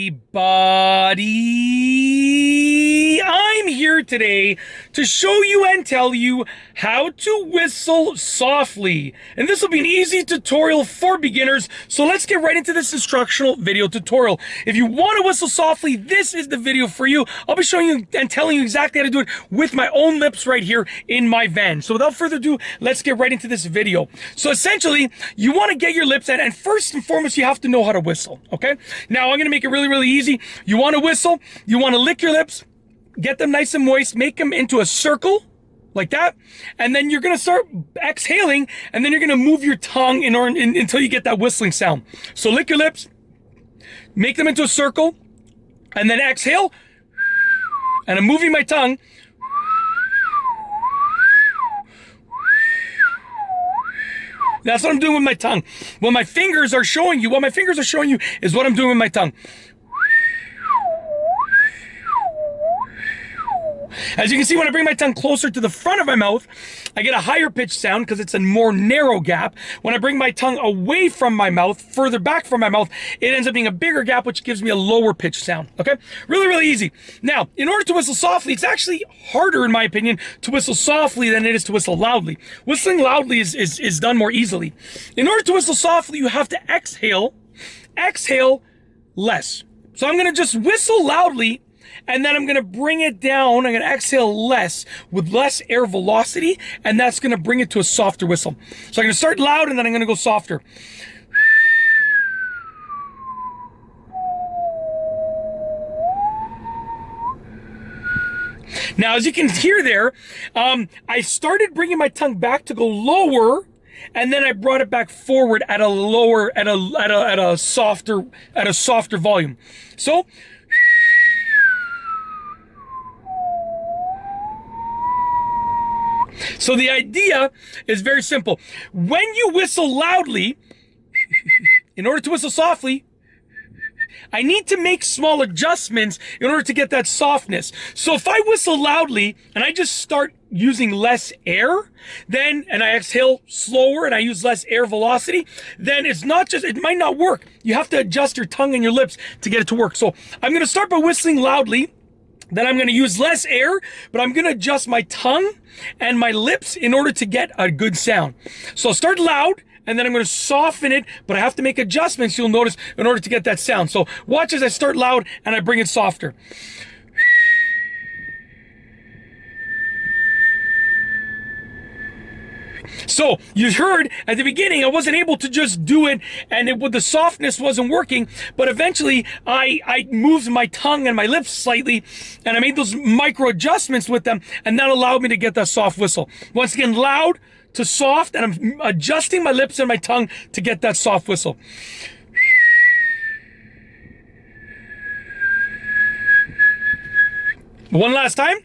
everybody. I'm here today to show you and tell you how to whistle softly. And this will be an easy tutorial for beginners. So let's get right into this instructional video tutorial. If you want to whistle softly, this is the video for you. I'll be showing you and telling you exactly how to do it with my own lips right here in my van. So without further ado, let's get right into this video. So essentially, you want to get your lips and first and foremost, you have to know how to whistle, okay? Now, I'm going to make it really, really easy. You want to whistle, you want to lick your lips, get them nice and moist, make them into a circle, like that, and then you're going to start exhaling, and then you're going to move your tongue until you get that whistling sound. So lick your lips, make them into a circle, and then exhale, and I'm moving my tongue. That's what I'm doing with my tongue. What my fingers are showing you is what I'm doing with my tongue. As you can see, when I bring my tongue closer to the front of my mouth, I get a higher pitched sound because it's a more narrow gap. When I bring my tongue away from my mouth, further back from my mouth, it ends up being a bigger gap, which gives me a lower pitched sound, okay? Really, really easy. Now, in order to whistle softly, it's actually harder, in my opinion, to whistle softly than it is to whistle loudly. Whistling loudly is done more easily. In order to whistle softly, you have to exhale less. So I'm going to just whistle loudly, and then I'm going to bring it down. I'm going to exhale less with less air velocity, and that's going to bring it to a softer whistle. So I'm going to start loud, and then I'm going to go softer. Now, as you can hear there, I started bringing my tongue back to go lower, and then I brought it back forward at a softer volume. So the idea is very simple. When you whistle loudly, in order to whistle softly, I need to make small adjustments in order to get that softness. So if I whistle loudly and I just start using less air, and I exhale slower and I use less air velocity, then it might not work. You have to adjust your tongue and your lips to get it to work. So I'm going to start by whistling loudly. Then I'm going to use less air, but I'm going to adjust my tongue and my lips in order to get a good sound. So I'll start loud, and then I'm going to soften it, but I have to make adjustments, you'll notice, in order to get that sound. So watch as I start loud and I bring it softer. So you heard at the beginning, I wasn't able to just do it, and the softness wasn't working, but eventually I moved my tongue and my lips slightly, and I made those micro adjustments with them, and that allowed me to get that soft whistle. Once again, loud to soft, and I'm adjusting my lips and my tongue to get that soft whistle. One last time.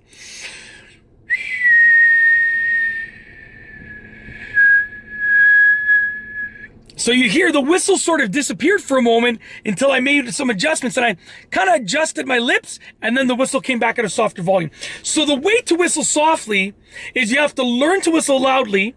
So you hear the whistle sort of disappeared for a moment until I made some adjustments, and I kind of adjusted my lips, and then the whistle came back at a softer volume. So the way to whistle softly is you have to learn to whistle loudly,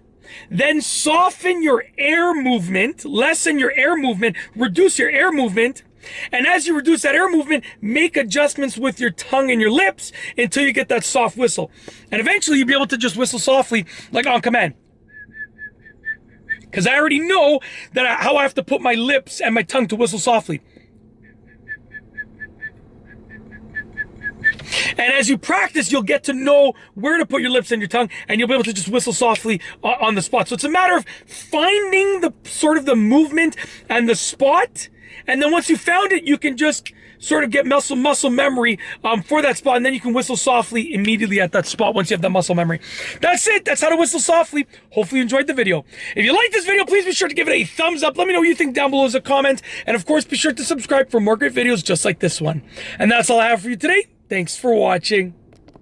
then soften your air movement, lessen your air movement, reduce your air movement, and as you reduce that air movement, make adjustments with your tongue and your lips until you get that soft whistle. And eventually you'll be able to just whistle softly like on command. Because I already know how I have to put my lips and my tongue to whistle softly. And as you practice, you'll get to know where to put your lips and your tongue, and you'll be able to just whistle softly on the spot. So it's a matter of finding the movement and the spot, and then once you found it, you can just sort of get muscle memory for that spot, and then you can whistle softly immediately at that spot once you have that muscle memory. That's it. That's how to whistle softly. Hopefully you enjoyed the video. If you like this video, please be sure to give it a thumbs up. Let me know what you think down below as a comment, and of course, be sure to subscribe for more great videos just like this one. And that's all I have for you today. Thanks for watching.